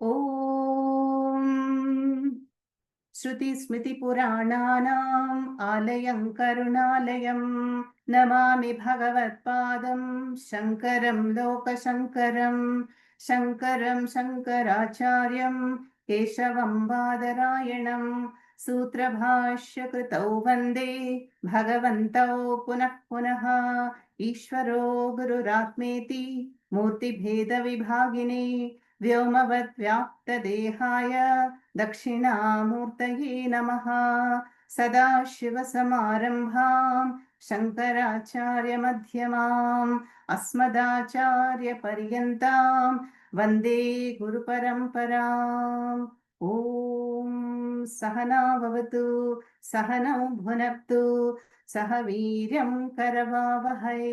Om Shruti Smriti Purananam Alayam Karunalayam Namami Bhagavat Padam Shankaram Loka Shankaram Shankaram Shankaracharyam Keshavam Badarayanam Sutra Bhashya Kritau Vande Bhagavantau Punah Punaha Ishvaro Gururatmeti Murti Bheda Vibhagine व्योमवद्व्याप्तदेहाय दक्षिणामूर्तये नमः सदाशिवसमारम्भां शङ्कराचार्यमध्यमाम् अस्मदाचार्यपर्यन्तां वन्दे गुरुपरम्पराम् ॐ सहना भवतु सहनौ भुनक्तु सह वीर्यं करवावहै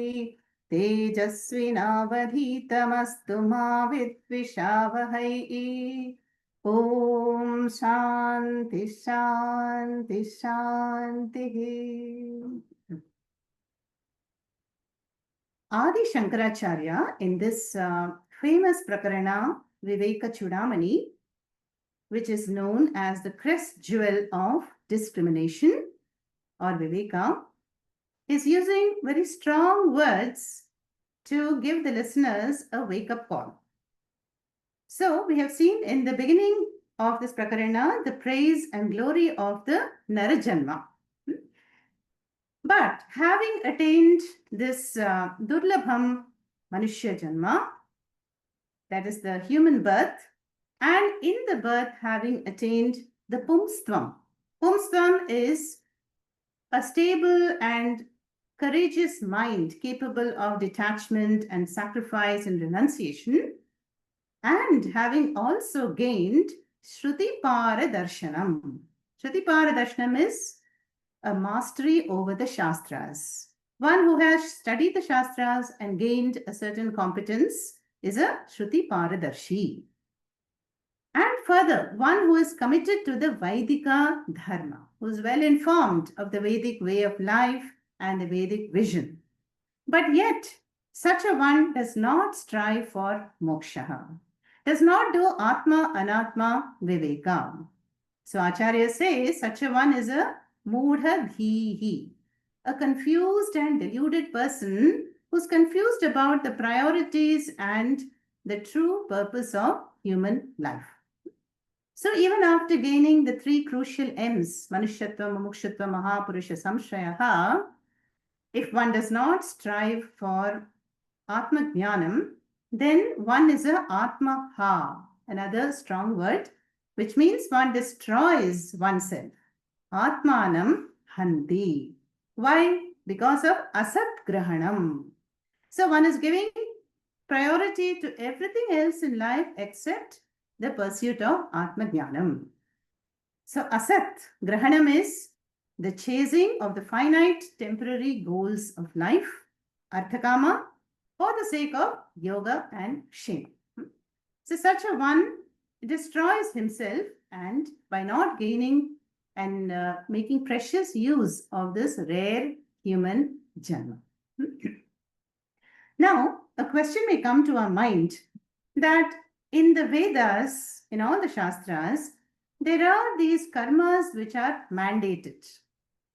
तेजस्विनावधीतमस्तु मा विद्विषावहै ॐ शान्ति शान्ति शान्तिः Adi Shankaracharya in this famous prakarana Viveka Chudamani, which is known as the crest jewel of discrimination or Viveka, is using very strong words to give the listeners a wake-up call. So we have seen in the beginning of this prakarana the praise and glory of the Narajanma. But having attained this Durlabham Manushya Janma, that is the human birth, and in the birth having attained the Pumstvam. Pumstvam is a stable and courageous mind capable of detachment and sacrifice and renunciation, and having also gained Shruti Paradarshanam. Shruti Paradarshanam is a mastery over the Shastras. One who has studied the Shastras and gained a certain competence is a Shruti Paradarshi. And further, one who is committed to the Vaidika Dharma, who is well informed of the Vedic way of life and the Vedic vision. But yet, such a one does not strive for moksha, does not do Atma Anatma Viveka. So Acharya says such a one is a Mudha Dhihi, a confused and deluded person who's confused about the priorities and the true purpose of human life. So even after gaining the three crucial M's, Manushyatva, Mumukshutva, Mahapurusha, Samshrayaha, if one does not strive for Atma Jnanam, then one is a Atma Ha, another strong word, which means one destroys oneself. Atmanam Hanti. Why? Because of Asat Grahanam. So one is giving priority to everything else in life except the pursuit of Atma Jnanam. So Asat Grahanam is the chasing of the finite temporary goals of life, Arthakama, for the sake of yoga and shame. So such a one destroys himself, and by not gaining and making precious use of this rare human janma. Now, a question may come to our mind that in the Vedas, in all the Shastras, there are these karmas which are mandated.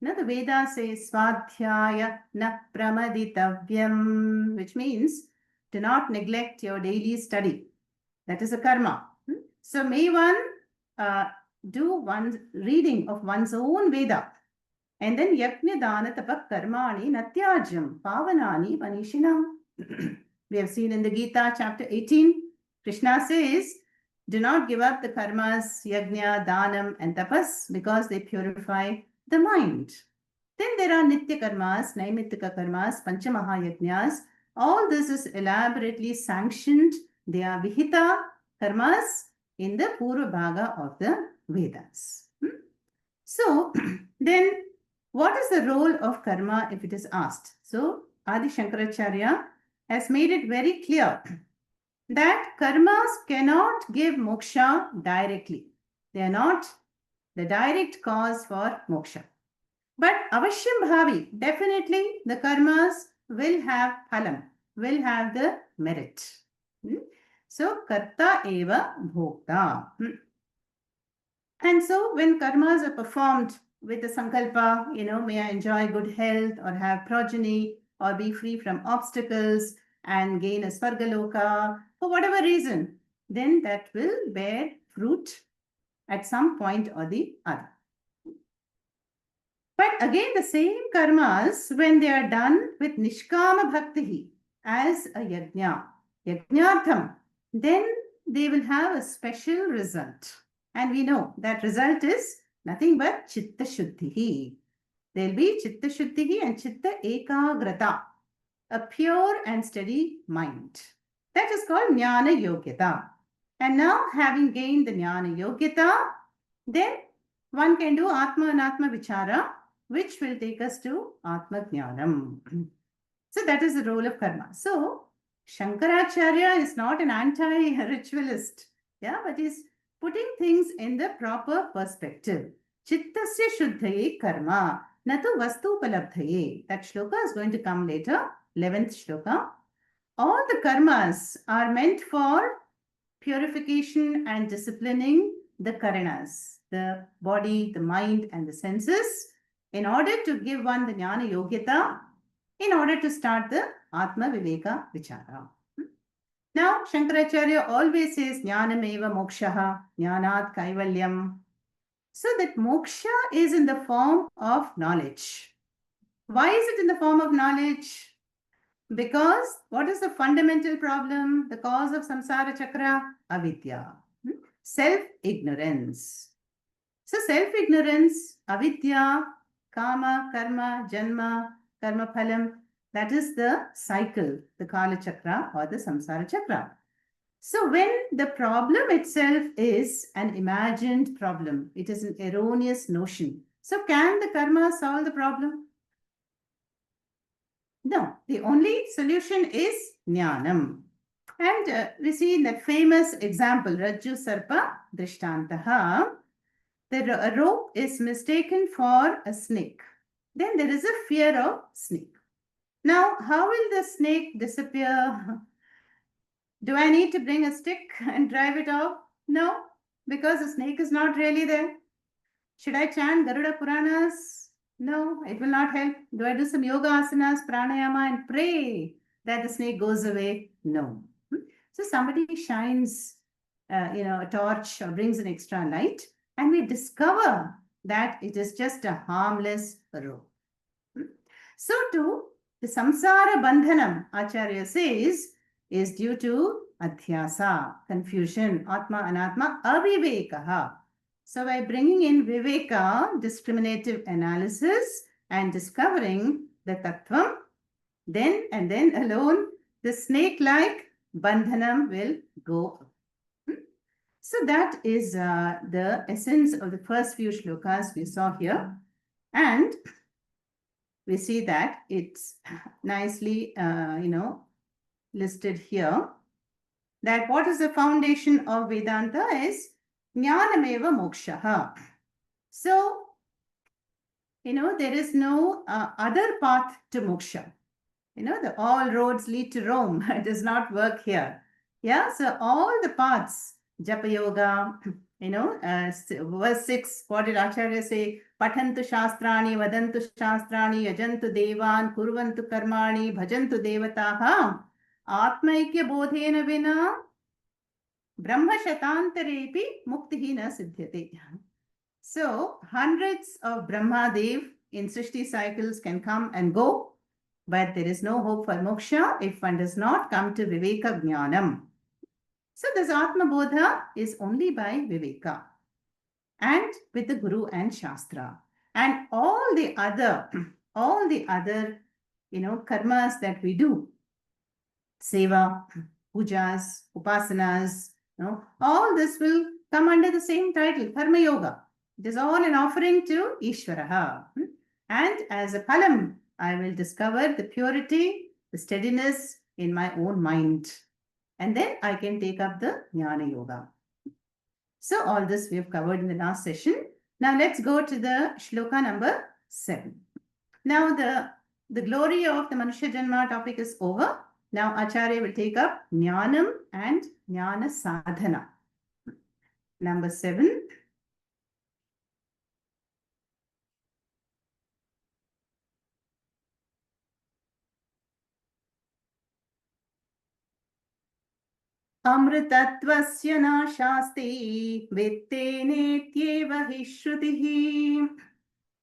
Now, the Veda says Swadhyaya na pramaditavyam, which means do not neglect your daily study. That is a karma. So may one do one's reading of one's own Veda. And then Yajna Dana Tapak Karmani Natyajam Pavanani Manishinam. We have seen in the Gita chapter 18, Krishna says, do not give up the karmas, Yajna, Danam and Tapas because they purify the mind. Then there are Nitya karmas, Naimittika karmas, Panchamaha Yajnas. All this is elaborately sanctioned. They are Vihita karmas in the Purva Bhaga of the Vedas. So, then what is the role of karma if it is asked? So, Adi Shankaracharya has made it very clear that karmas cannot give moksha directly. They are not the direct cause for moksha. But avashyam bhavi, definitely the karmas will have phalam, will have the merit. So, karta eva bhokta. And so, when karmas are performed with a sankalpa, may I enjoy good health or have progeny or be free from obstacles and gain a svargaloka for whatever reason, then that will bear fruit at some point or the other. But again, the same karmas, when they are done with nishkama bhakti as a yajna, yajnartham, then they will have a special result. And we know that result is nothing but chitta shuddhi. There will be chitta shuddhi and chitta ekagrata, a pure and steady mind. That is called jnana yogyata. And now, having gained the jnana yogyata, then one can do atma and atma vichara, which will take us to atma jnanam. So that is the role of karma. So Shankaracharya is not an anti-ritualist, but he's putting things in the proper perspective. Chittasya shuddhaye karma, natu vastu palabdhaye. That shloka is going to come later, 11th shloka. All the karmas are meant for purification and disciplining the karanas, the body, the mind, and the senses, in order to give one the jnana yogyata, in order to start the atma viveka vichara. Now, Shankaracharya always says jnanam eva mokshaha, jnanat kaivalyam. So that moksha is in the form of knowledge. Why is it in the form of knowledge? Because what is the fundamental problem? The cause of samsara chakra? Avidya. Self-ignorance. So self-ignorance, avidya, kama, karma, janma, karma phalam, that is the cycle, the kala chakra or the samsara chakra. So when the problem itself is an imagined problem, it is an erroneous notion. So can the karma solve the problem? No, the only solution is jnanam. And we see in that famous example, Rajju Sarpa Drishtantaha, the rope is mistaken for a snake. Then there is a fear of snake. Now, how will the snake disappear? Do I need to bring a stick and drive it off? No, because the snake is not really there. Should I chant Garuda Puranas? No, it will not help. Do I do some yoga asanas, pranayama, and pray that the snake goes away? No. So somebody shines, a torch or brings an extra light, and we discover that it is just a harmless rope. So too, the samsara bandhanam, Acharya says, is due to adhyasa, confusion, atma anatma, avivekaha. So by bringing in viveka, discriminative analysis, and discovering the tattvam, then and then alone, the snake-like bandhanam will go. So that is the essence of the first few shlokas we saw here. And we see that it's nicely, listed here, that what is the foundation of Vedanta is jnanameva mokshaha. So, there is no other path to moksha. The all roads lead to Rome. It does not work here. So all the paths, Japa Yoga, verse 6, what did Acharya say? Pathantu shastrani, vadantu shastrani, yajantu devan, kurvantu karmani, bhajantu devataha, atmaikya bodhena vina, brahma shatantarepi muktihi na siddhyate. So hundreds of Brahma Dev in Srishti cycles can come and go, but there is no hope for moksha if one does not come to Viveka Jnanam. So this Atma Bodha is only by Viveka and with the Guru and Shastra. And all the other, karmas that we do, seva, pujas, upasanas, all this will come under the same title, Karma Yoga. It is all an offering to Ishvaraha. And as a phalam, I will discover the purity, the steadiness in my own mind. And then I can take up the Jnana Yoga. So all this we have covered in the last session. Now let's go to the shloka number 7. Now the glory of the Manushya Janma topic is over. Now Acharya will take up Jnanam and Jnana Sadhana. Number 7. Amritatvasya nashasti vittenetyeva hi shrutihi.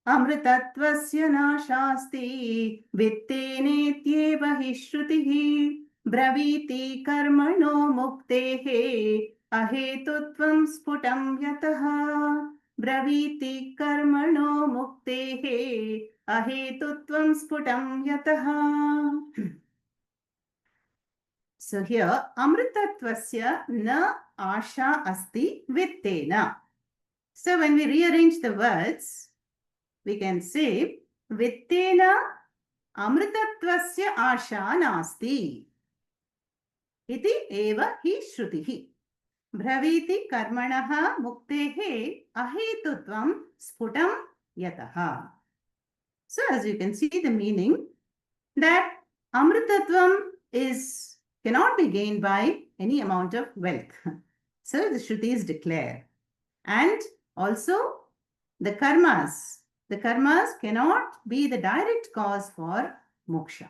Amritatvasya nashasti vittenetyeva hi shrutihi. Braviti karmano muktehe ahetutvam sputam yataha. Braviti karmano muktehe ahetutvam sputam yataha. So here, amritatvasya na asha asti vittena. So when we rearrange the words, we can say vittena amritatvasya asha nasti. Iti eva hi shrutihi. Braviti karmanaha muktehe ahetutvam sputam yataha. So as you can see the meaning that amritatvam cannot be gained by any amount of wealth. So the Shrutis declare. And also the karmas cannot be the direct cause for moksha.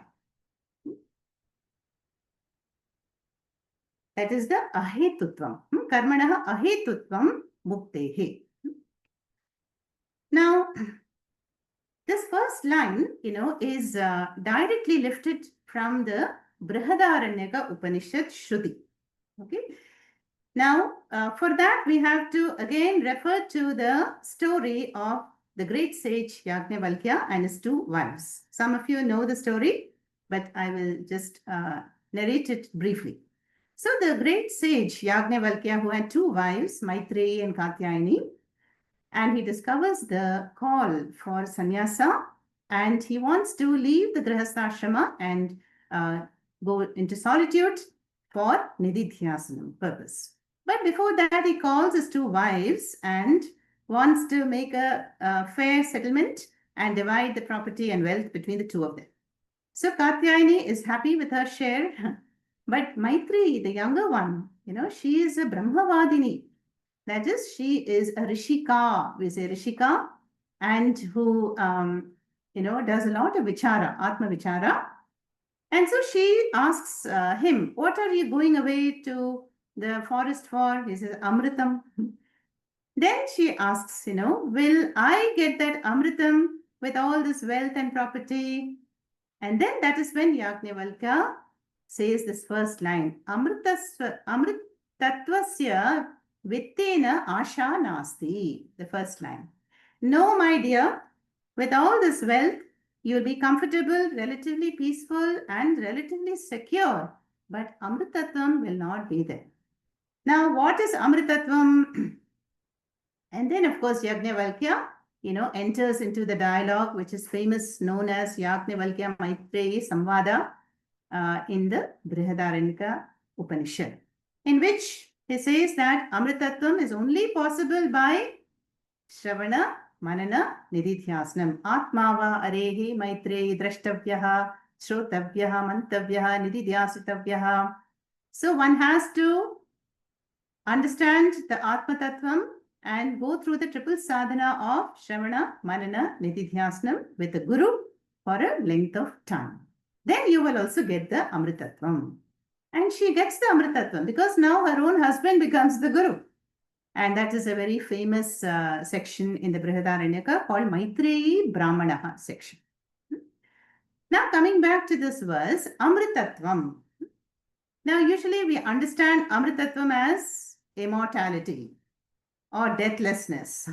That is the ahetutvam. Karmanaha ahetutvam muktehe. Now, this first line, is directly lifted from the Brihadaranyaka Upanishad Shruti. Okay. Now, for that, we have to again refer to the story of the great sage Yajnavalkya and his 2 wives. Some of you know the story, but I will just narrate it briefly. So, the great sage Yajnavalkya, who had 2 wives, Maitreyi and Katyayani, and he discovers the call for sannyasa, and he wants to leave the grihastha and go into solitude for nididhyasanam purpose. But before that, he calls his 2 wives and wants to make a fair settlement and divide the property and wealth between the 2 of them. So Katyayani is happy with her share, but Maitreyi, the younger one, she is a Brahmavadini. That is, she is a Rishika, we say Rishika, and who, does a lot of vichara, Atma vichara. And so she asks him, what are you going away to the forest for? He says, Amritam. Then she asks, will I get that Amritam with all this wealth and property? And then that is when Yajnavalkya says this first line, Amritatvasya vittena asha nasti, the first line. No, my dear, with all this wealth, you'll be comfortable, relatively peaceful, and relatively secure. But Amritatvam will not be there. Now, what is Amritatvam? And then, of course, Yajnavalkya, enters into the dialogue, which is famous, known as Yajnavalkya Maitreyi Samvada in the Brihadaranyaka Upanishad, in which he says that Amritatvam is only possible by Shravana, Manana, Nididhyasanam. Atmava arehi Maitreyi drashtavyaha, shrotavyaha, mantavyaha, nididhyasitavyaha. So one has to understand the Atma Tattvam and go through the triple sadhana of Shravana, Manana, Nididhyasanam with the Guru for a length of time. Then you will also get the Amritatvam. And she gets the Amritatvam because now her own husband becomes the Guru. And that is a very famous section in the Brihadaranyaka called Maitreyi Brahmanaha section. Now coming back to this verse, Amritatvam. Now usually we understand Amritatvam as immortality or deathlessness.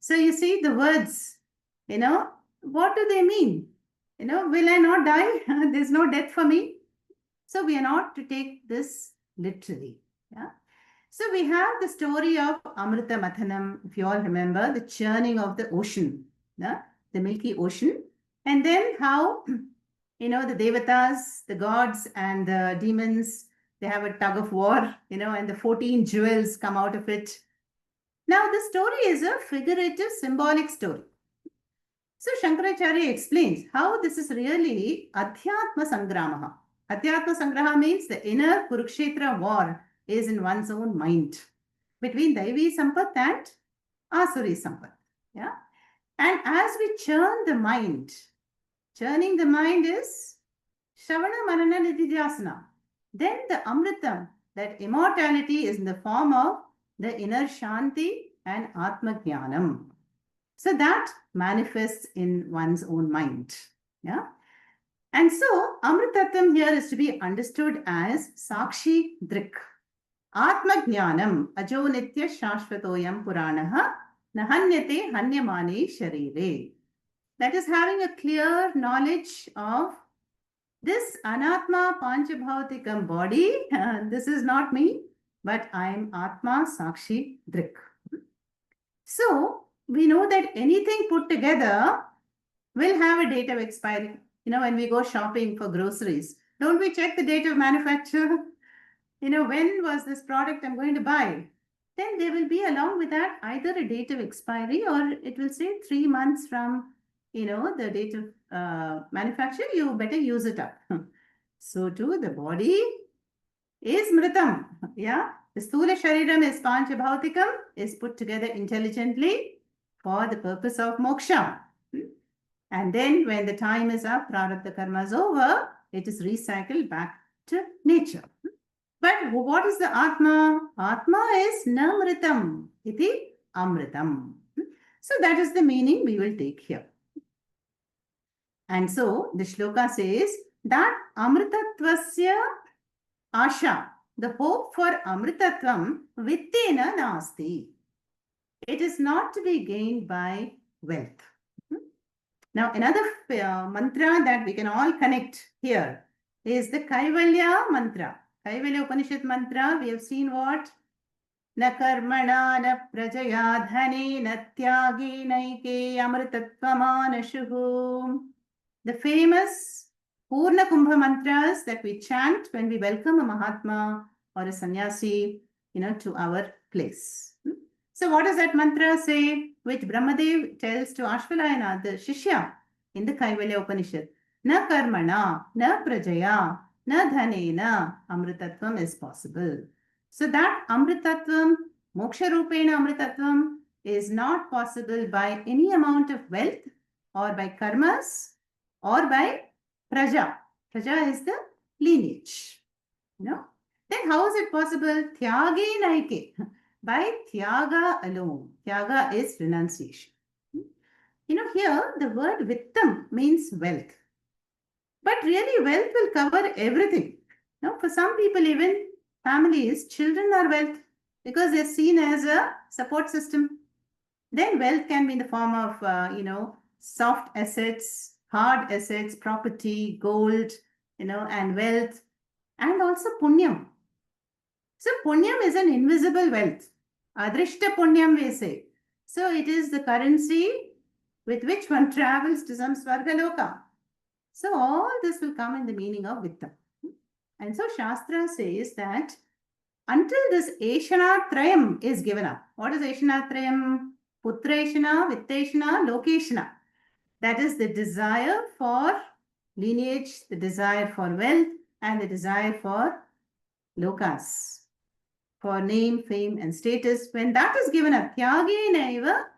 So you see the words, what do they mean? Will I not die? There's no death for me. So we are not to take this literally. Yeah. So we have the story of Amrita Mathanam, if you all remember, the churning of the ocean, the Milky Ocean. And then how, the Devatas, the gods and the demons, they have a tug of war, and the 14 jewels come out of it. Now, the story is a figurative, symbolic story. So Shankaracharya explains how this is really Adhyatma Sangramaha. Adhyatma Sangraha means the inner Kurukshetra war is in one's own mind between Daivi Sampath and Asuri Sampath. Yeah. And as we churn the mind, churning the mind is Shravana Manana Nididhyasana. Then the Amritam, that immortality is in the form of the inner Shanti and Atma Jnanam. So that manifests in one's own mind. Yeah. And so Amritatam here is to be understood as Sakshi Drik. Atma Jnanam Ajo Nitya Shashvatoyam Puranaha Nahanyate Hanyamane Sharire. That is having a clear knowledge of this Anatma Panchabhautikam body. This is not me, but I am Atma Sakshi Drik. So we know that anything put together will have a date of expiry. When we go shopping for groceries, don't we check the date of manufacture? When was this product I'm going to buy? Then there will be along with that either a date of expiry or it will say 3 months from, the date of manufacture, you better use it up. So too, the body is mritam. Yeah. The sthula shariram is panchabhautikam, is put together intelligently for the purpose of moksha. And then when the time is up, prarabdha karma is over, it is recycled back to nature. But what is the Atma? Atma is namritam, iti amritam. So that is the meaning we will take here. And so the shloka says that amritatvasya asha, the hope for amritatvam, vittena nasti. It is not to be gained by wealth. Now, another mantra that we can all connect here is the Kaivalya mantra. Kaivalya Upanishad mantra, we have seen what? Na karmana na prajaya dhane na tyagi naike amritatvamana. The famous Purna Kumbha mantras that we chant when we welcome a Mahatma or a sannyasi, to our place. So what does that mantra say, which Brahmadev tells to Ashvalayana, the Shishya, in the Kaivalya Upanishad? Na karmana, na prajaya, na dhanena, amritatvam is possible. So that amritatvam, moksha rupena amritatvam, is not possible by any amount of wealth or by karmas or by praja. Praja is the lineage. Then how is it possible? Tyage naike. By Tyaga alone. Tyaga is renunciation. Here the word vittam means wealth. But really wealth will cover everything. For some people, even families, children are wealth because they're seen as a support system. Then wealth can be in the form of, soft assets, hard assets, property, gold, and wealth, and also punyam. So punyam is an invisible wealth. Adrishta punyam, we say. So it is the currency with which one travels to some Svargaloka. So all this will come in the meaning of Vittam. And so Shastra says that until this Eshana Trayam is given up. What is Eshana Trayam? Putreshana, Vitteshana, Lokeshana. That is the desire for lineage, the desire for wealth, and the desire for lokas, for name, fame, and status. When that is given up, tyage naiva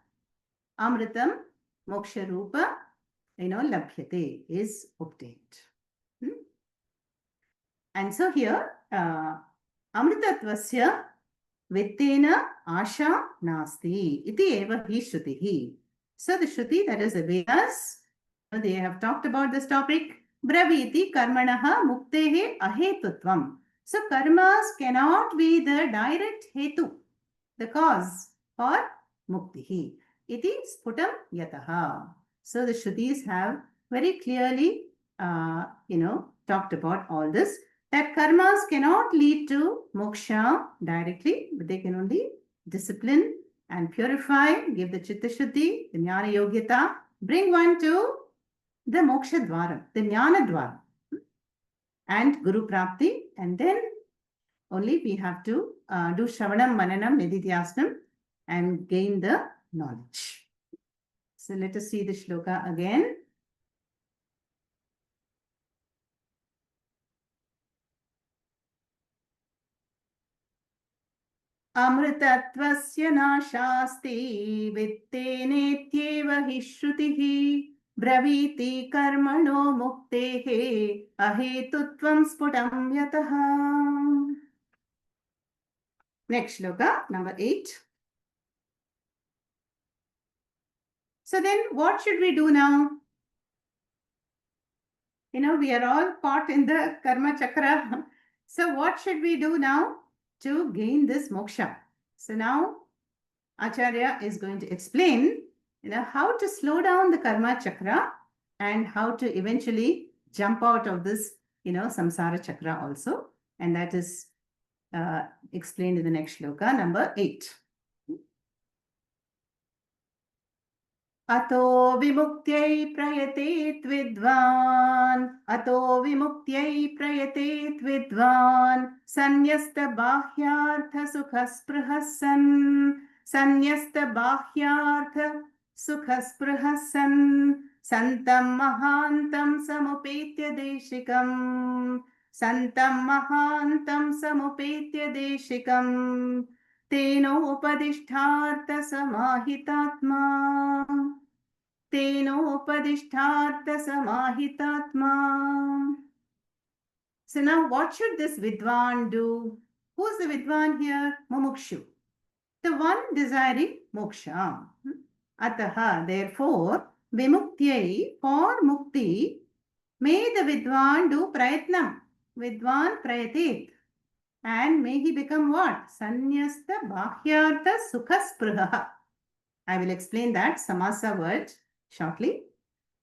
amritam moksha rupa, labhyate, is obtained. And so here, amritatvasya vittena asha nasti iti eva hi shrutihi. So the Shruti, that is the Vedas, they have talked about this topic. Braviti karmanaha muktehe ahetutvam. So karmas cannot be the direct hetu, the cause for muktihi. Iti sputam yataha. So the Shrutis have very clearly, talked about all this, that karmas cannot lead to moksha directly, but they can only discipline and purify, give the chitta shuddhi, the jnana yogyata, bring one to the moksha dwara, the jnana dwara, and guru prapti, and then only we have to do shravanam, mananam, nididhyasnam, and gain the knowledge. So let us see the shloka again. अमृतत्वस्य नाशास्ति वित्तेनेत्येव हि श्रुतिः ब्रवीति कर्मणो मुक्तेः अहेतुत्वं स्फुटं यतः. Next shloka, number 8. So then what should we do now? You know, we are all caught in the karma chakra. So what should we do now to gain this moksha? So now Acharya is going to explain, you know, how to slow down the karma chakra and how to eventually jump out of this, you know, samsara chakra also. And that is explained in the next shloka, number 8. अतो विमुक्त्यै प्रयतेत् विद्वान् अतो विमुक्त्यै प्रयतेत् विद्वान् सन्न्यस्तबाह्यार्थसुखस्पृहः सन् सन्न्यस्तबाह्यार्थसुखस्पृहः सन् सन्तं महान्तं समुपेत्य देशिकम् सन्तं महान्तं समुपेत्य देशिकम् तेनोपदिष्ठार्थसमाहितात्मा तेनोपदिष्ठार्थसमाहितात्मा. So now what should this vidwan do? Who's the vidwan here? Mumukshu, the one desiring moksha. Ataha, therefore, vimuktyai, for mukti, may the vidwan do prayatnam. Vidwan prayatet. And may he become what? Sannyasta bhahyartha sukha. I will explain that samasa word shortly.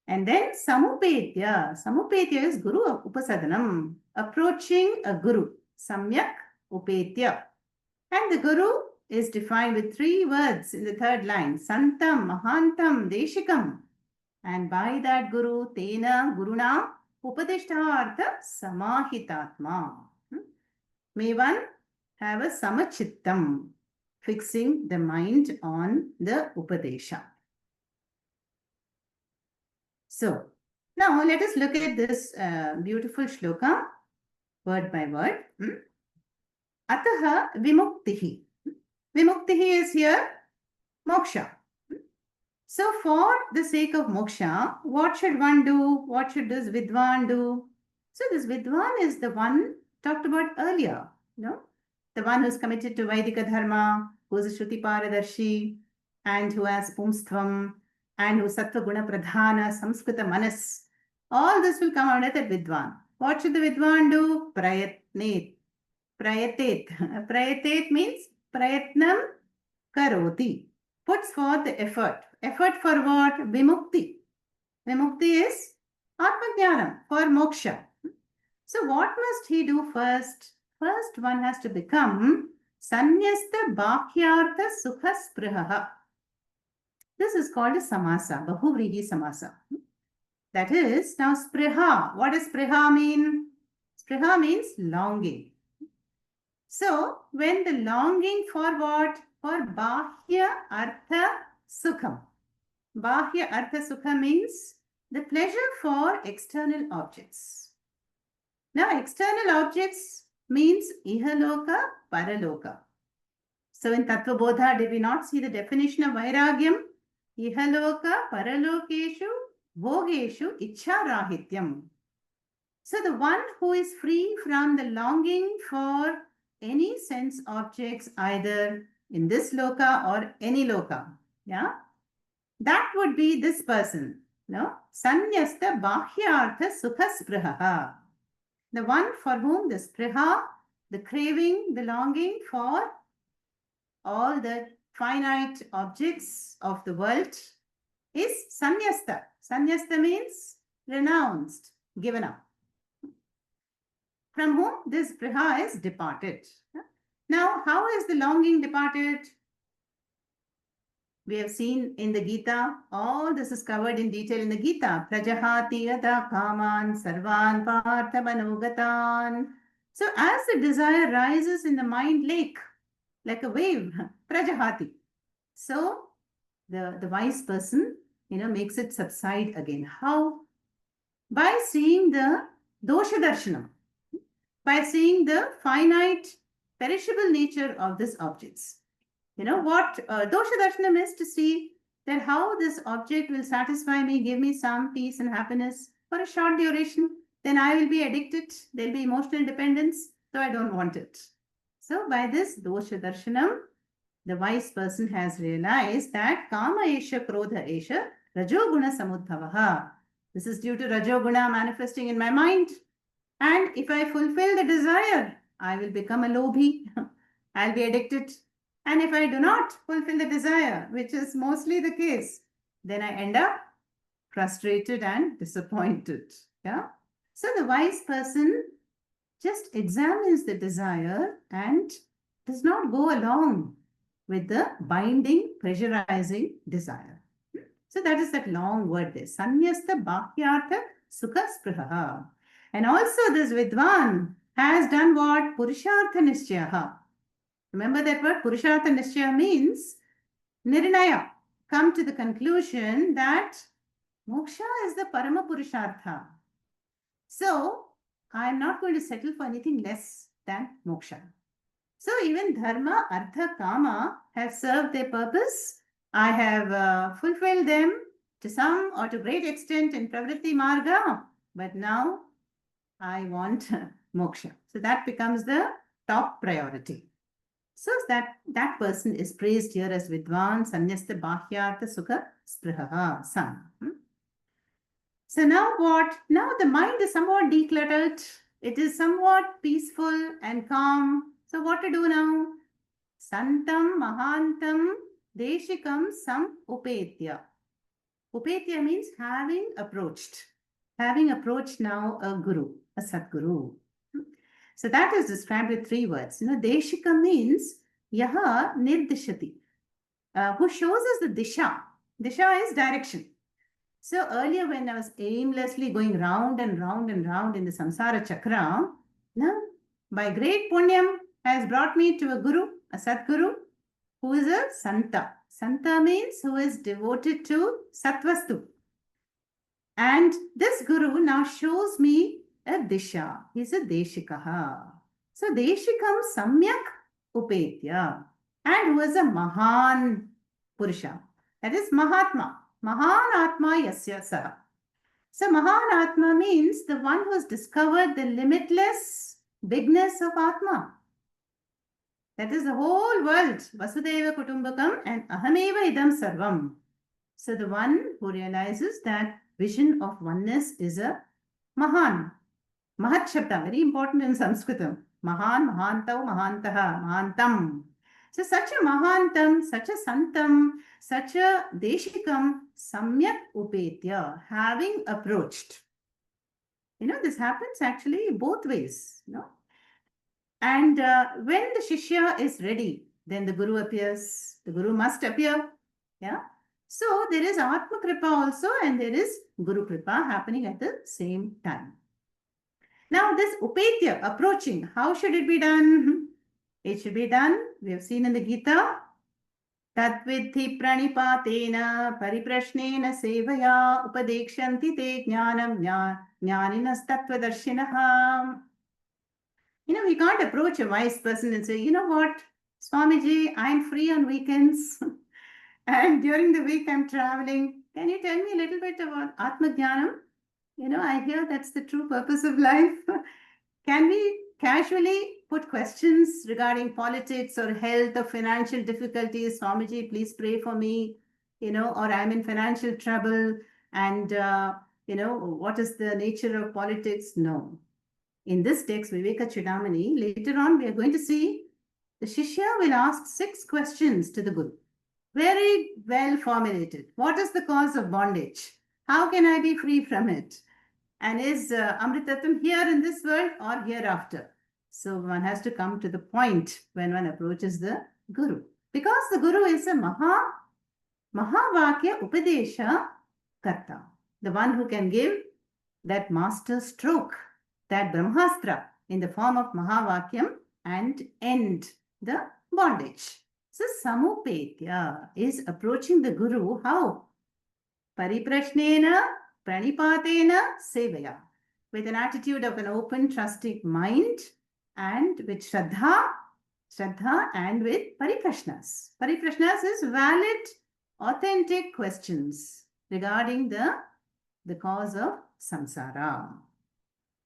And then samupetya. Samupetya is guru upasadanam. Approaching a guru. Samyak upetya. And the guru is defined with 3 words in the 3rd line. Santam, mahantam, deshikam. And by that guru, tena, guruna, upadishtartha samahitatma. May one have a samachittam, fixing the mind on the upadesha. So, now let us look at this beautiful shloka, word by word. Ataha vimuktihi. Vimuktihi is here moksha. So, for the sake of moksha, what should one do? What should this vidwan do? So, this vidwan is the one talked about earlier, you know, the one who's committed to Vaidika Dharma, who is a Shruti Paradarshi, and who has Pumstvam, and who Sattva Guna Pradhana, Samskrita Manas. All this will come under that vidwan. What should the vidwan do? Prayatnet. Prayatet. Prayatet means prayatnam karoti. Puts forth the effort. Effort for what? Vimukti. Vimukti is Atmajnanam, for moksha. So what must he do first? First one has to become Sannyasta Bhakyartha Sukha Sprihaha. This is called a samasa, Bahuvrihi samasa. That is, now spriha. What does spriha mean? Spriha means longing. So when the longing for what? For Bahya Artha Sukham. Bahya Artha Sukha means the pleasure for external objects. Now, external objects means ihaloka, paraloka. So, in Tattva Bodha, did we not see the definition of vairagyam? Ihaloka, paralokeshu, bhogeshu, ichharahityam. So, the one who is free from the longing for any sense objects, either in this loka or any loka, yeah, that would be this person, no? Sannyasta bhahyartha sukha sprihaha. The one for whom the spriha, the craving, the longing for all the finite objects of the world is sannyasta. Sannyasta means renounced, given up. From whom this spriha is departed. Now, how is the longing departed? We have seen in the Gita, all this is covered in detail in the Gita. Prajahati yada kaman sarvan partha manogatan. So as the desire rises in the mind lake, like a wave, prajahati. So the wise person, you know, makes it subside again. How? By seeing the dosha darshanam. By seeing the finite perishable nature of these objects. You know what dosha darshanam is to see that how this object will satisfy me, give me some peace and happiness for a short duration. Then I will be addicted. There'll be emotional dependence, so I don't want it. So by this dosha darshanam, the wise person has realized that kama esha krodha esha rajoguna samudbhavaha. This is due to rajoguna manifesting in my mind. And if I fulfill the desire, I will become a lobhi. I'll be addicted. And if I do not fulfill the desire, which is mostly the case, then I end up frustrated and disappointed. Yeah. So the wise person just examines the desire and does not go along with the binding, pressurizing desire. So that is that long word there. Sanyasta bhakyartha sukha spriha. And also this Vidwan has done what? Purushartha nishchayaha. Remember that word Purushartha nishchaya means nirnaya. Come to the conclusion that moksha is the parama purushartha. So I am not going to settle for anything less than moksha. So even dharma, artha, kama have served their purpose. I have fulfilled them to some or to great extent in pravritti marga, but now I want moksha. So that becomes the top priority. So that person is praised here as Vidwan, Sanyasta Bhakyartha Sukha Spriha San. So now what? Now the mind is somewhat decluttered. It is somewhat peaceful and calm. So what to do now? Santam Mahantam Deshikam Sam Upetya. Upetya means having approached. Having approached now a guru, a Satguru. So that is described with 3 words. You know, Deshika means Yaha Nirdishati, who shows us the Disha. Disha is direction. So earlier when I was aimlessly going round and round and round in the samsara chakra, now by great punyam has brought me to a guru, a Satguru, who is a Santa. Santa means who is devoted to Satvastu. And this guru now shows me a disha. He's a deshikaha. So deshikam samyak upetya. And who is a mahan purusha. That is mahatma. Mahan atma yasya saha. So mahan atma means the one who has discovered the limitless bigness of atma. That is the whole world. Vasudeva kutumbakam and ahameva idam sarvam. So the one who realizes that vision of oneness is a mahan. Mahat Shabda, very important in Sanskritam. Mahan, Mahantav, Mahantaha, Mahantam. So such a Mahantam, such a Santam, such a Deshikam, Samyak Upetya, having approached. You know, this happens actually both ways. You know? And when the Shishya is ready, then the Guru appears. The Guru must appear. Yeah. So there is Atma Kripa also and there is Guru Kripa happening at the same time. Now this Upetya, approaching, how should it be done? It should be done, we have seen in the Gita, Tatvidhi pranipatena pariprashnena sevaya upadekshanti te jnanam jnaninas tattvadarshinaha. You know, we can't approach a wise person and say, you know what, Swamiji, I'm free on weekends. And during the week, I'm traveling. Can you tell me a little bit about Atma Jnanam? You know, I hear that's the true purpose of life. Can we casually put questions regarding politics or health or financial difficulties? Swamiji, please pray for me. You know, or I'm in financial trouble. And, you know, what is the nature of politics? No. In this text, Viveka Chudamani, later on, we are going to see the Shishya will ask 6 questions to the Guru. Very well formulated. What is the cause of bondage? How can I be free from it? And is Amritatam here in this world or hereafter? So one has to come to the point when one approaches the Guru. Because the Guru is a Mahavakya Upadesha Karta. The one who can give that master stroke, that Brahmastra in the form of Mahavakyam and end the bondage. So Samupetya is approaching the Guru how? Pariprashnena pranipatena sevaya. With an attitude of an open, trusting mind and with Shraddha Shraddha and with Pariprashnas. Pariprashnas is valid, authentic questions regarding the cause of samsara.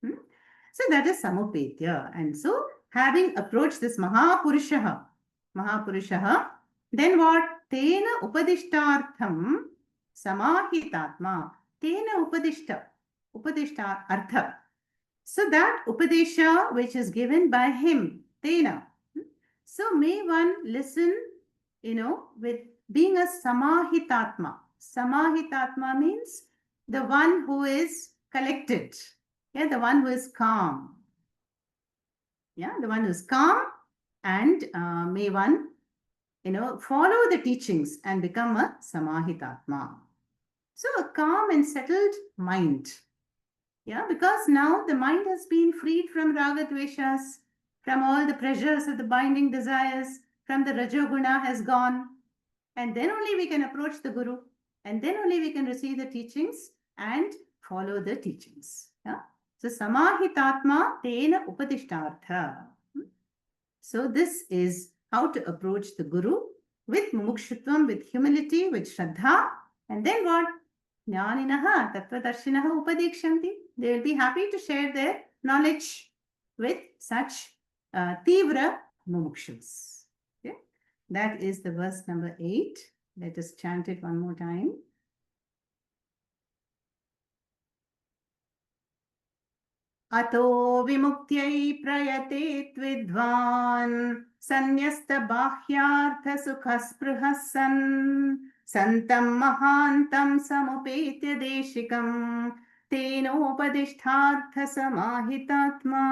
So that is Samupetya. And so having approached this Mahapurushaha, then what? Tena Upadishtartham Samahitatma. Tena Upadishta Artha. So that Upadesha which is given by him, Tena. So may one listen, with being a Samahitatma. Samahitatma means the one who is collected. Yeah, the one who is calm. Yeah, the one who is calm, and may one, follow the teachings and become a Samahitatma. So a calm and settled mind. Yeah, because now the mind has been freed from raga dveshas, from all the pressures of the binding desires, from the rajoguna has gone. And then only we can approach the Guru, and then only we can receive the teachings and follow the teachings. Yeah? So Samahitatma Tena Upadishtartha. So this is how to approach the Guru with mumukshutvam, with humility, with shraddha, and then what? Jnaninaha tattvadarshinaha upadikshanti. They will be happy to share their knowledge with such tivra mumukshus. Okay? That is the verse number 8. Let us chant it one more time. Ato vimuktयै prayatet vidvan sanyasta bahyartha sukhasprihassan santam mahantam samupetya deshikam tenopadishtartha samahitatma.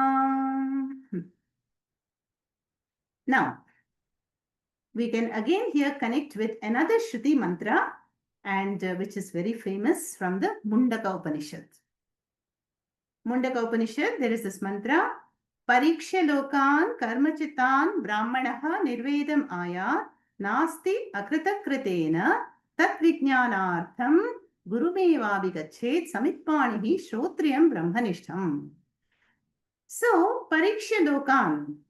Now, we can again here connect with another Shruti mantra, and which is very famous from the Mundaka Upanishad. Mundaka Upanishad, there is this mantra, Pariksha lokan karmachitan brahmanaha nirvedam ayat nasti akritakritena tat vijnanartham gurumeva vigachet samitpanihi shrotriyam brahmanishtam. So, Pariksha lokan,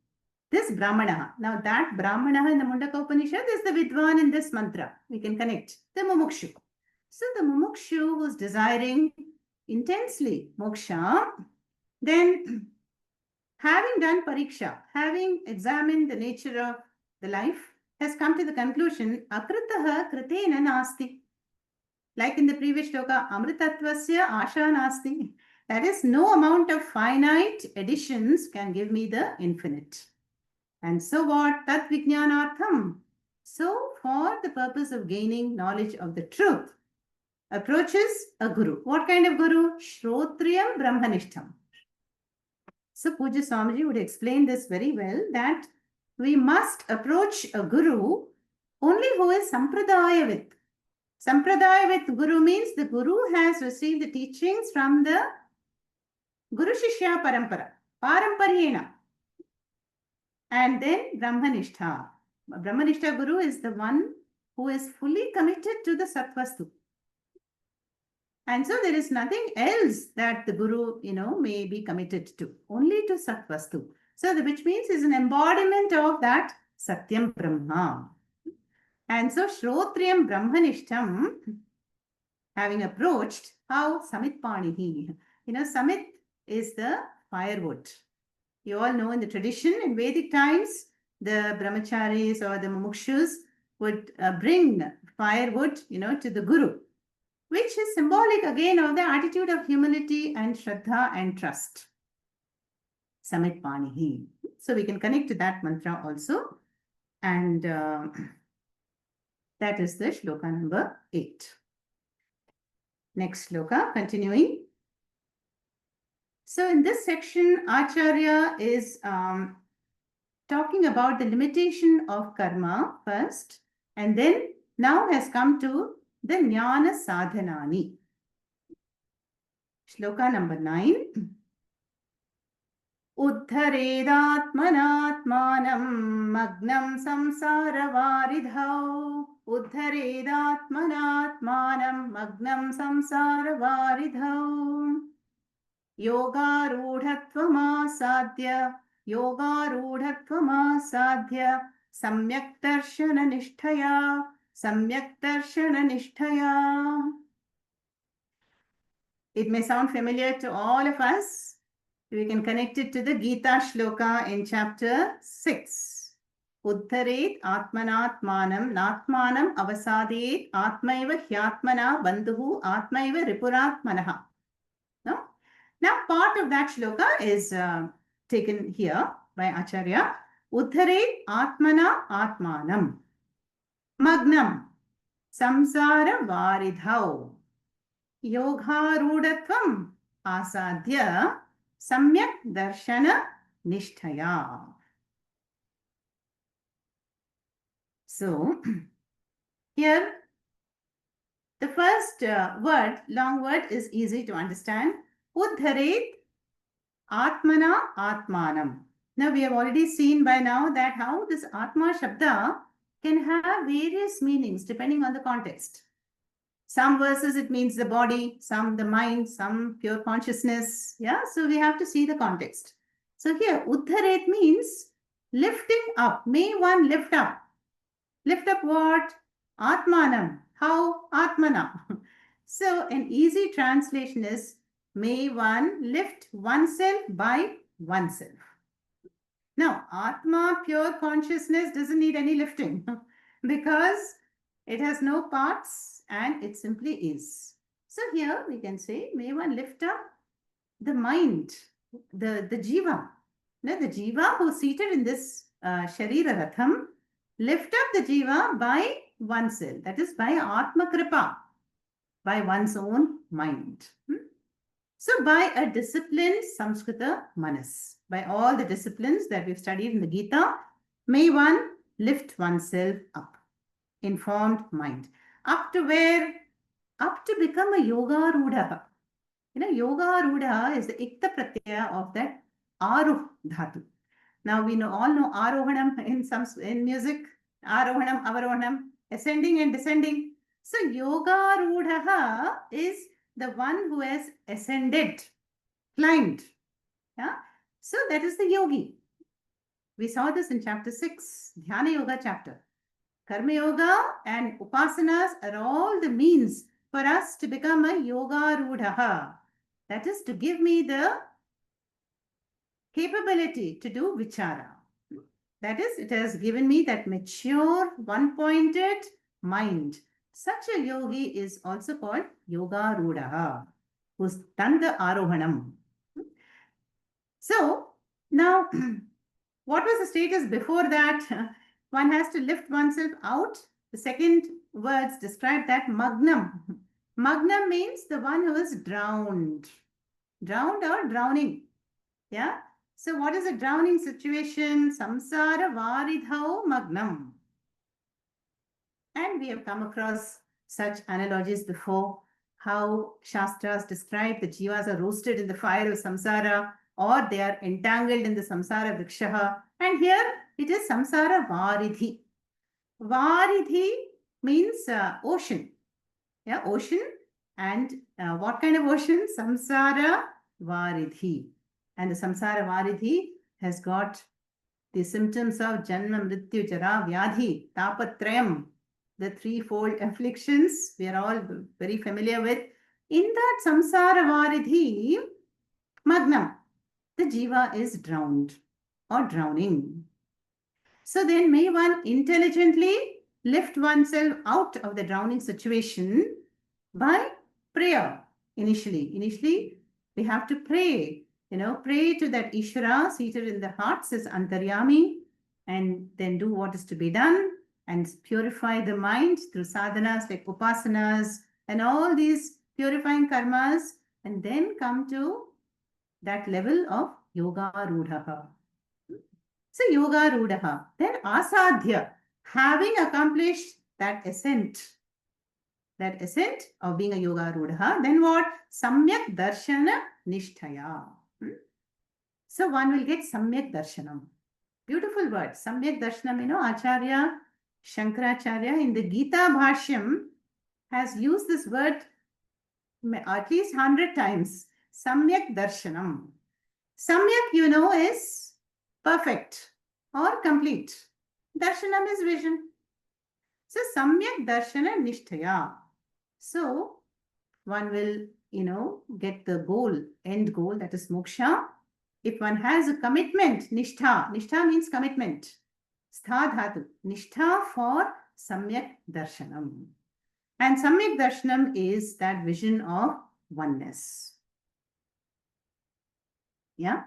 this Brahmana. Now that Brahmana in the Mundaka Upanishad is the Vidwan in this mantra. We can connect the Mumukshu. So the Mumukshu who is desiring intensely moksha, then having done pariksha, having examined the nature of the life, has come to the conclusion, akritaha kritena nasti. Like in the previous shloka, amritatvasya asha nasti. That is, no amount of finite additions can give me the infinite. And so what? Tat vijnanartham. So for the purpose of gaining knowledge of the truth, approaches a guru. What kind of guru? Shrotriyam brahmanishtam. So Puja Swamiji would explain this very well, that we must approach a guru only who is sampradayavit. Sampradayavit guru means the guru has received the teachings from the Guru Shishya Parampara, Parampariyena. And then Brahmanishta. Brahmanishta Guru is the one who is fully committed to the Sattvastu. And so there is nothing else that the Guru, may be committed to, only to Sattvastu. So which means is an embodiment of that Satyam Brahma. And so Shrotriyam Brahmanishtam, having approached, how Samitpanihi. Samit is the firewood. You all know in the tradition, in Vedic times, the brahmacharis or the mumukshus would bring firewood, to the Guru, which is symbolic again of the attitude of humility and shraddha and trust. Samitpanihi. So we can connect to that mantra also. And that is the shloka number 8. Next shloka, continuing. So in this section, Acharya is talking about the limitation of karma first, and then now has come to the jnana sadhanani. Shloka number 9. Uddharedatmanatmanam magnam samsara varidhau. Uddharedatmanatmanam magnam samsara varidhau. Yogarudhatvam asadya योगारूढत्वमासाध्य सम्यक् दर्शननिष्ठया सम्यक् दर्शननिष्ठया. It may sound familiar to all of us. We can connect it to the Gita shloka in chapter 6. Uddharet atmanatmanam natmanam avasadet atmaiva hyatmana bandhuhu atmaiva ripuratmanaha. No? Now, part of that shloka is taken here by Acharya. Uddharet atmana atmanam magnam samsara varidhau योगारूढत्वम् आसाद्य सम्यक् दर्शन निष्ठया. So here the first word, long word, is easy to understand. Uddharet atmana atmanam. Now we have already seen by now that how this atma shabda can have various meanings depending on the context. Some verses it means the body, some the mind, some pure consciousness. Yeah, so we have to see the context. So here, Uddharet means lifting up. May one lift up. Lift up what? Atmanam. How? Atmana. So an easy translation is, may one lift oneself by oneself. Now, Atma, pure consciousness, doesn't need any lifting because it has no parts and it simply is. So here we can say, may one lift up the mind, the jiva. Now, the jiva who is seated in this Sharira Ratham, lift up the jiva by oneself. That is by Atma Kripa, by one's own mind. So by a disciplined Samskrita Manas, by all the disciplines that we've studied in the Gita, may one lift oneself up. Informed mind. Up to where? Up to become a yoga rudha. You know, yoga rudha is the ikta pratyaya of that aruh dhatu. Now we all know arohanam in music, arohanam, avarohanam, ascending and descending. So yoga rudha is the one who has ascended, climbed. Yeah. So that is the yogi. We saw this in chapter 6, Dhyana Yoga chapter. Karma Yoga and Upasanas are all the means for us to become a Yoga Rudhaha. That is to give me the capability to do Vichara. That is, it has given me that mature, one-pointed mind. Such a yogi is also called Yoga Rudhaha, who's done the Arohanam. So, now, what was the status before that? One has to lift oneself out. The second words describe that Magnam. Magnam means the one who is drowned. Drowned or drowning. Yeah. So what is a drowning situation? Samsara varidhau Magnam. And we have come across such analogies before. How Shastras describe the jivas are roasted in the fire of samsara, or they are entangled in the samsara vrikshaha. And here it is samsara varidhi. Varidhi means ocean. Yeah, ocean. And what kind of ocean? Samsara varidhi. And the samsara varidhi has got the symptoms of janma, mrityu, jara, vyadhi, tapatrayam, the threefold afflictions we are all very familiar with. In that samsara varidhi, magnam, the jiva is drowned or drowning. So then may one intelligently lift oneself out of the drowning situation by prayer initially. Initially, we have to pray. Pray to that Ishvara seated in the hearts as Antaryami, and then do what is to be done and purify the mind through sadhanas like upasanas and all these purifying karmas, and then come to that level of yoga rudhaha. So yoga rudhaha. Then asadhya, having accomplished that ascent of being a yoga rudhaha, then what? Samyak darshana nishtaya. So one will get samyak darshanam. Beautiful word. Samyak darshanam, Acharya Shankaracharya in the Gita Bhashyam has used this word at least 100 times. Samyak darshanam. Samyak, is perfect or complete. Darshanam is vision. So samyak darshana nishtaya. So one will, get the goal, end goal, that is moksha. If one has a commitment, nishtha. Nishtha means commitment. Stha dhatu. Nishtha for samyak darshanam. And samyak darshanam is that vision of oneness. Yeah,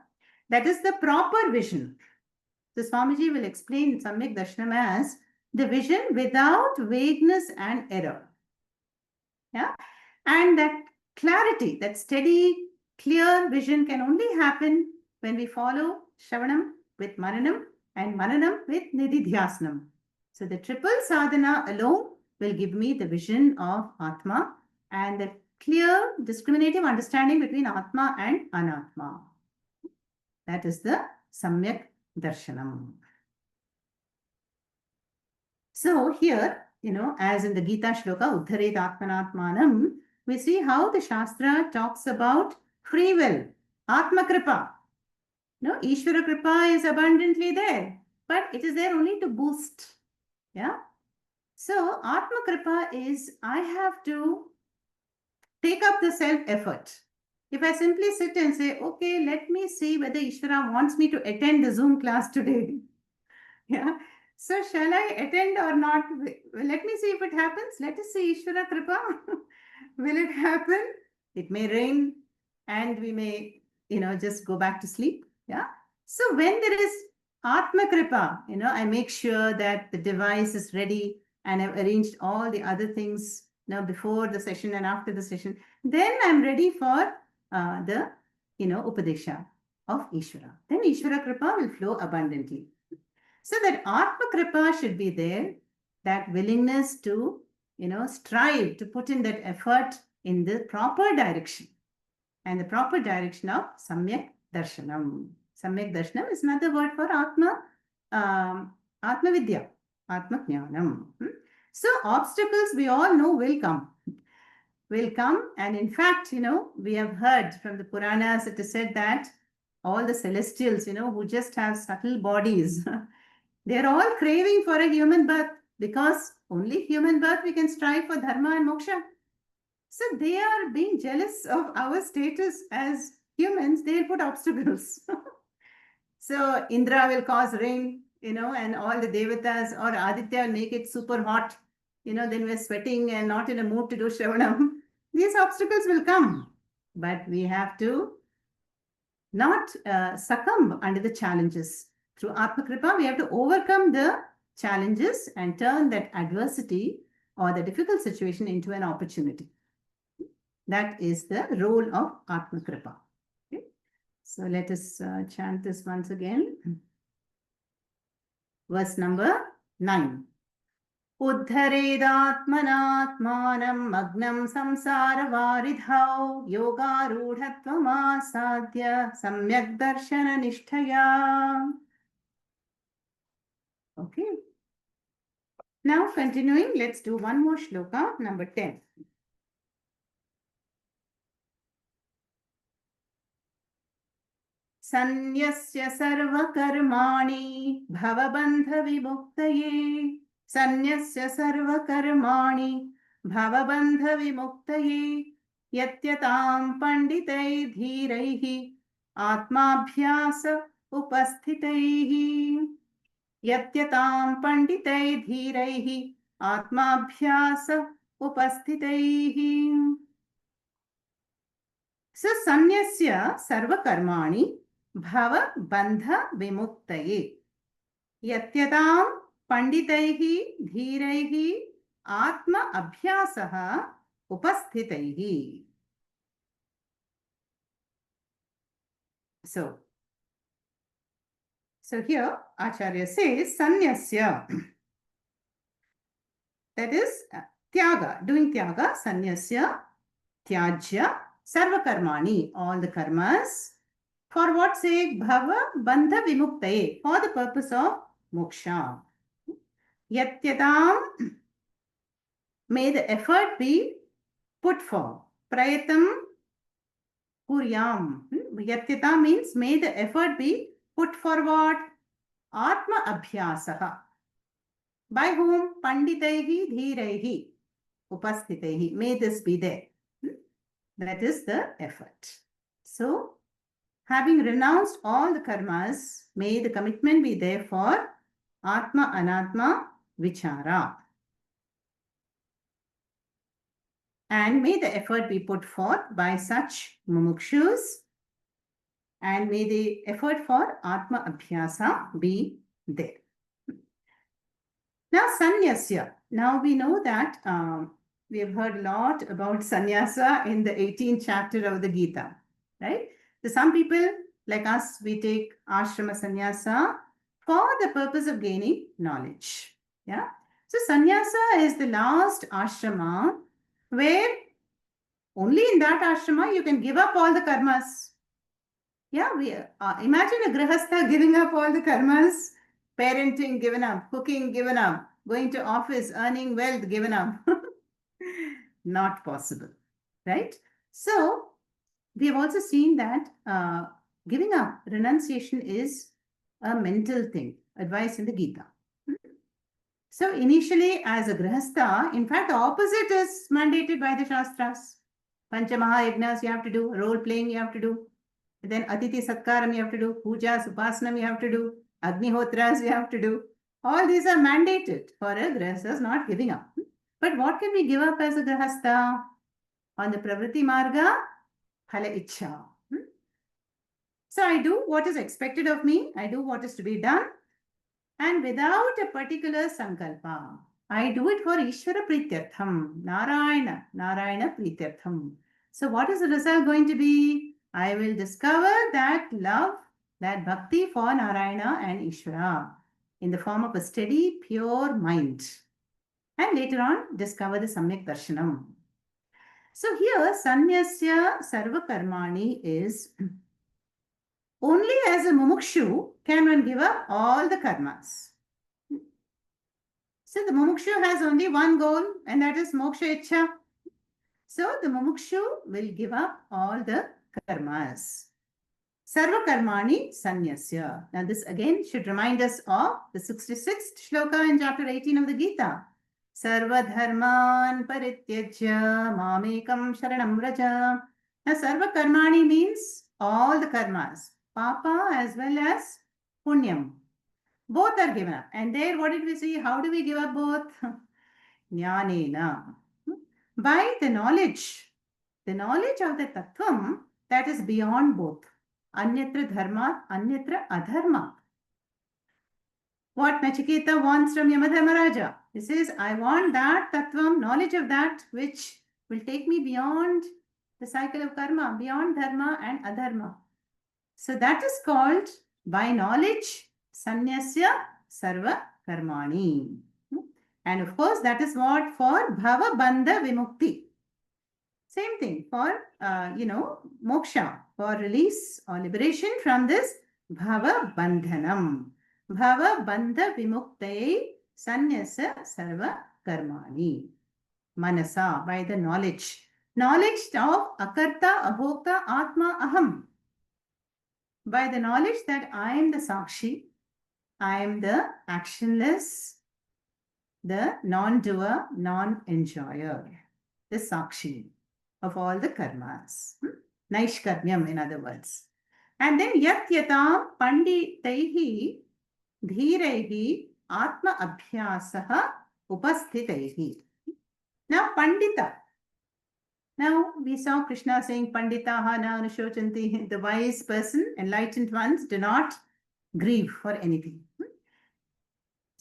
that is the proper vision. So Swamiji will explain samyak darshanam as the vision without vagueness and error. Yeah, and that clarity, that steady, clear vision can only happen when we follow Shravanam with Mananam and Mananam with Nididhyasnam. So the triple sadhana alone will give me the vision of Atma and the clear discriminative understanding between Atma and Anatma. That is the Samyak Darshanam. So here, as in the Gita Shloka, Uddharet Atmanatmanam, we see how the Shastra talks about free will, Atma Kripa. No, Ishvara Kripa is abundantly there, but it is there only to boost. Yeah. So Atma Kripa is I have to take up the self-effort. If I simply sit and say, okay, let me see whether Ishvara wants me to attend the Zoom class today. Yeah. So shall I attend or not? Let me see if it happens. Let us see Ishvara Kripa. Will it happen? It may rain and we may, just go back to sleep. Yeah. So when there is Atma Kripa, I make sure that the device is ready and I've arranged all the other things before the session and after the session. Then I'm ready for the, Upadesha of Ishvara. Then Ishvara Kripa will flow abundantly. So that Atma Kripa should be there, that willingness to, strive to put in that effort in the proper direction. And the proper direction of Samyak Darshanam. Samyak Darshanam is another word for Atma, Atma Vidya, Atma Jnanam. So obstacles we all know will come. And in fact, we have heard from the Puranas, it is said that all the celestials, who just have subtle bodies, they're all craving for a human birth because only human birth we can strive for dharma and moksha. So they are being jealous of our status as humans. They'll put obstacles. So Indra will cause rain, and all the devatas or Aditya will make it super hot. Then we're sweating and not in a mood to do Shravanam. These obstacles will come, but we have to not succumb under the challenges. Through Atma Kripa, we have to overcome the challenges and turn that adversity or the difficult situation into an opportunity. That is the role of Atma Kripa. Okay? So let us chant this once again. Verse number 9. Uddharedatmanatmanam magnam samsaravaridhau yogarudhatvamasādhya samyak darshana nishtaya. Okay. Now continuing, let's do one more shloka, number 10. Sanyasya sarvakarmani bhavabandha vimuktaye. Sanyasya sarvakarmani bhavabandha vimuktaye. Yatyatam panditai dhiraihi atmabhyasa upasthitaihi. Yatyatam panditai dhiraihi atmabhyasa upasthitaihi. So sanyasya sarvakarmani bhava bandha vimuktaye. Yatyatam panditaihi dhiraihi atma abhyasaha upasthitaihi. So here Acharya says sanyasya. That is tyaga, doing tyaga, sanyasya, tyajya, sarvakarmani, all the karmas. For what sake? Bhava bandha vimuktaye, for the purpose of moksha. Yatyatam, may the effort be put for. Prayatam kuryam. Yatyatam means may the effort be put for what? Atma Abhyasaha. By whom? Panditaihi Dhiraihi Upasthitaihi. May this be there. That is the effort. So, having renounced all the karmas, may the commitment be there for Atma Anatma Vichara. And may the effort be put forth by such mumukshus, and may the effort for Atma Abhyasa be there. Now, sannyasya. Now we know that we have heard a lot about sannyasa in the 18th chapter of the Gita, right? So some people like us, we take ashrama sannyasa for the purpose of gaining knowledge. Yeah. So sannyasa is the last ashrama where only in that ashrama you can give up all the karmas. Yeah, we imagine a grihastha giving up all the karmas, parenting given up, cooking given up, going to office, earning wealth given up. Not possible, right? So we have also seen that giving up, renunciation is a mental thing, advice in the Gita. So initially as a grihastha, in fact, the opposite is mandated by the Shastras. Panchamaha you have to do, role playing you have to do. Then Atiti Satkaram you have to do, Pujas, Upasnam you have to do, Agnihotras you have to do. All these are mandated for a grihastha not giving up. But what can we give up as a grihastha? On the Pravritti Marga, Phala Ichha. So I do what is expected of me, I do what is to be done, and without a particular sankalpa. I do it for Ishvara Prityartham, Narayana Prityartham. So what is the result going to be? I will discover that love, that bhakti for Narayana and Ishvara in the form of a steady, pure mind. And later on, discover the Samyak Darshanam. So here, Sanyasya Sarva Karmani is only as a mumukshu can one give up all the karmas. So the mumukshu has only one goal, and that is moksha ichha. So the mumukshu will give up all the karmas. Sarva karmani sanyasya. Now this again should remind us of the 66th shloka in chapter 18 of the Gita. Sarva dharman parityajya mamekam sharanam vraja. Now sarva karmani means all the karmas, papa as well as punyam. Both are given up. And there, what did we see? How do we give up both? Jnanena. By the knowledge of the tattvam that is beyond both. Anyatra dharma, anyatra adharma. What Nachiketa wants from Yamadharmaraja. He says, I want that tattvam, knowledge of that which will take me beyond the cycle of karma, beyond dharma and adharma. So that is called, by knowledge, Sanyasya Sarva Karmani. And of course, that is what for Bhava Bandha Vimukti. Same thing for, moksha, for release or liberation from this Bhava Bandhanam. Bhava Bandha Vimuktai Sanyasya Sarva Karmani. Manasa, by the knowledge. Knowledge of Akarta, Abhokta, Atma, Aham. By the knowledge that I am the Sakshi, I am the actionless, the non-doer, non-enjoyer, the Sakshi of all the karmas. Naishkarmyam, in other words. And then Yat Yatam Panditaihi Dhiraihi Atma Abhyasaha Upasthitaihi. Now, Pandita. Now, we saw Krishna saying, Panditaha na anushocanti, the wise person, enlightened ones, do not grieve for anything.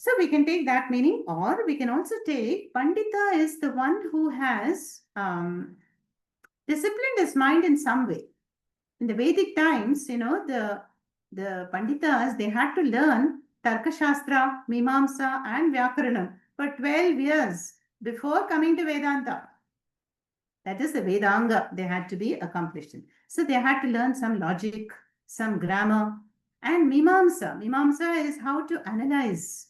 So we can take that meaning, or we can also take Pandita is the one who has disciplined his mind in some way. In the Vedic times, the Panditas, they had to learn Tarka Shastra, Mimamsa and Vyakaranam for 12 years before coming to Vedanta. That is the Vedanga they had to be accomplished in. So they had to learn some logic, some grammar, and Mimamsa. Mimamsa is how to analyze.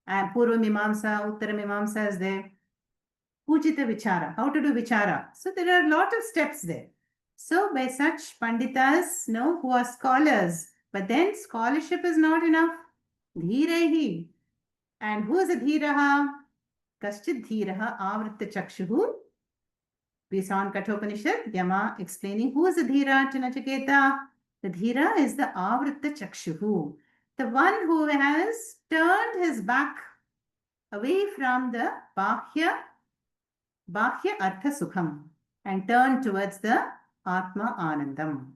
And Purva Mimamsa, Uttara Mimamsa is there. Pujita Vichara, how to do Vichara. So there are a lot of steps there. So by such Panditas, who are scholars, but then scholarship is not enough. Dhirehi. And who is a dhiraha? Kaschid dhiraha avritta chakshuhu. We saw in Kathopanishad, Yama explaining who is the dhira to Nachiketa. The dhira is the avritta chakshuhu, the one who has turned his back away from the bahya artha sukham and turned towards the atma anandam.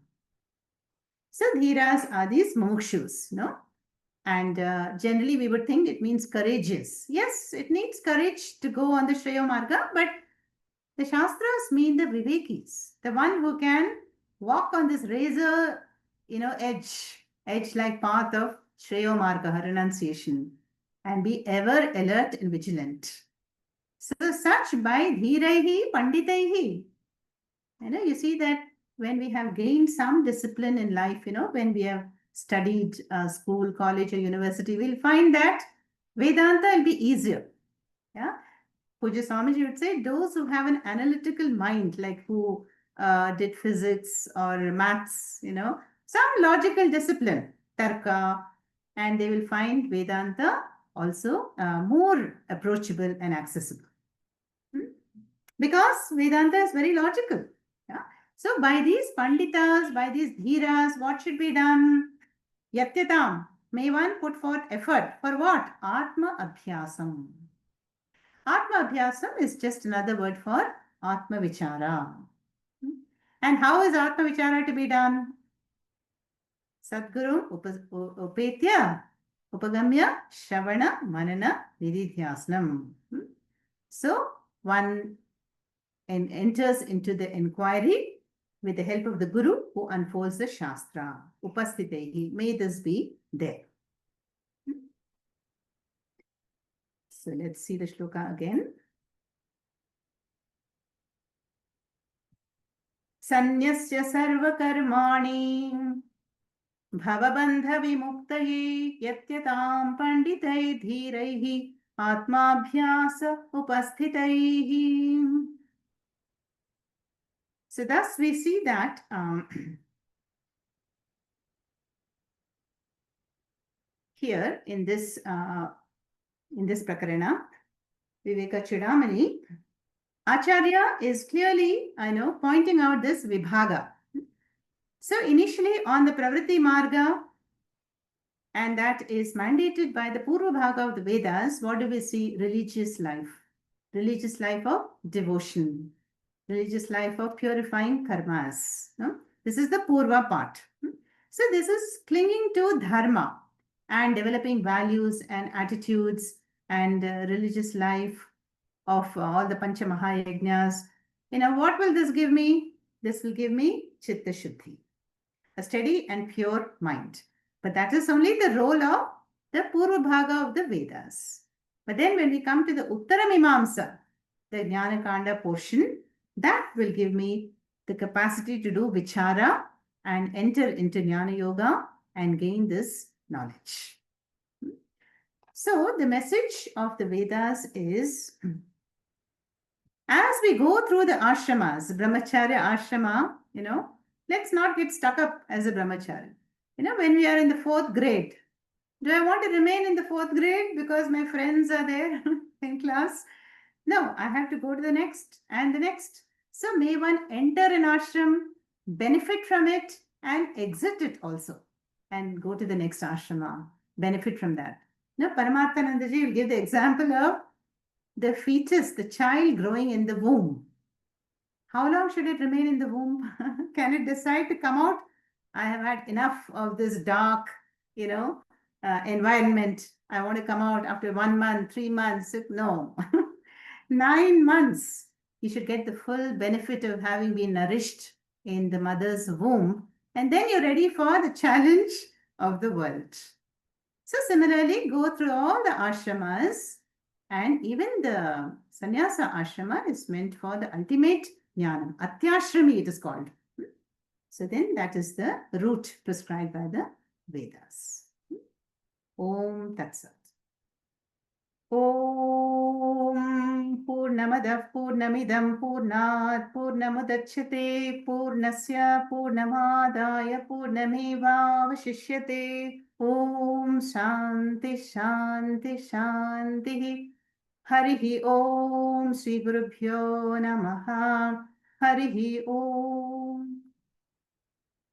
So dhiras are these mumukshus, no? And generally we would think it means courageous. Yes, it needs courage to go on the Shreya Marga, but the Shastras mean the Vivekis, the one who can walk on this razor, edge-like path of Shreya Marga, renunciation, and be ever alert and vigilant. So such by Dhiraihi Panditaihi. You see that when we have gained some discipline in life, when we have studied school, college, or university, we'll find that Vedanta will be easier. Yeah. Puja Swamiji would say those who have an analytical mind, like who did physics or maths, some logical discipline, Tarka, and they will find Vedanta also more approachable and accessible. Because Vedanta is very logical. Yeah? So by these Panditas, by these Dhiras, what should be done? Yatyatam. May one put forth effort. For what? Atma Abhyasam. Atma Abhyasam is just another word for Atma Vichara. And how is Atma Vichara to be done? Sadguru Upetya Upagamya Shavana Manana Vididhyasnam. So one enters into the inquiry with the help of the Guru who unfolds the Shastra. Upasthitehi. May this be there. So let's see the shloka again. Sanyasya sarvakarmani bhavabandha vimuktaye yatyatam panditai dhiraihi atmabhyasa upasthitaihi. So thus we see that here in this prakarana, Viveka Chudamani, Acharya is clearly, pointing out this vibhaga. So initially on the Pravritti Marga, and that is mandated by the Purva Bhaga of the Vedas, what do we see? Religious life of devotion, religious life of purifying karmas. No? This is the Purva part. So this is clinging to dharma and developing values and attitudes and religious life of all the Pancha Mahayajnas. What will this give me? This will give me Chitta Shuddhi, a steady and pure mind. But that is only the role of the Purva Bhaga of the Vedas. But then when we come to the Uttara Mimamsa, the Jnana Kanda portion, that will give me the capacity to do Vichara and enter into Jnana Yoga and gain this knowledge. So the message of the Vedas is, as we go through the ashramas, brahmacharya ashrama, let's not get stuck up as a brahmachari. When we are in the 4th grade, do I want to remain in the 4th grade because my friends are there in class? No, I have to go to the next and the next. So may one enter an ashram, benefit from it, and exit it also, and go to the next ashrama, benefit from that. Now, Paramarthanandaji will give the example of the fetus, the child growing in the womb. How long should it remain in the womb? Can it decide to come out? I have had enough of this dark, environment. I want to come out after 1 month, 3 months. No, 9 months. You should get the full benefit of having been nourished in the mother's womb. And then you're ready for the challenge of the world. So similarly, go through all the ashramas, and even the sannyasa ashrama is meant for the ultimate jnanam. Atyashrami it is called. So then that is the route prescribed by the Vedas. Om Tat Sat. Om Purnamadah Purnamidam Purnat Purnamudachyate Purnasya Purnamadaya Purnameva Vashishyate Om Shanti Shanti Shanti. Harihi Om Sri Gurubhyo Namaha. Harihi Om.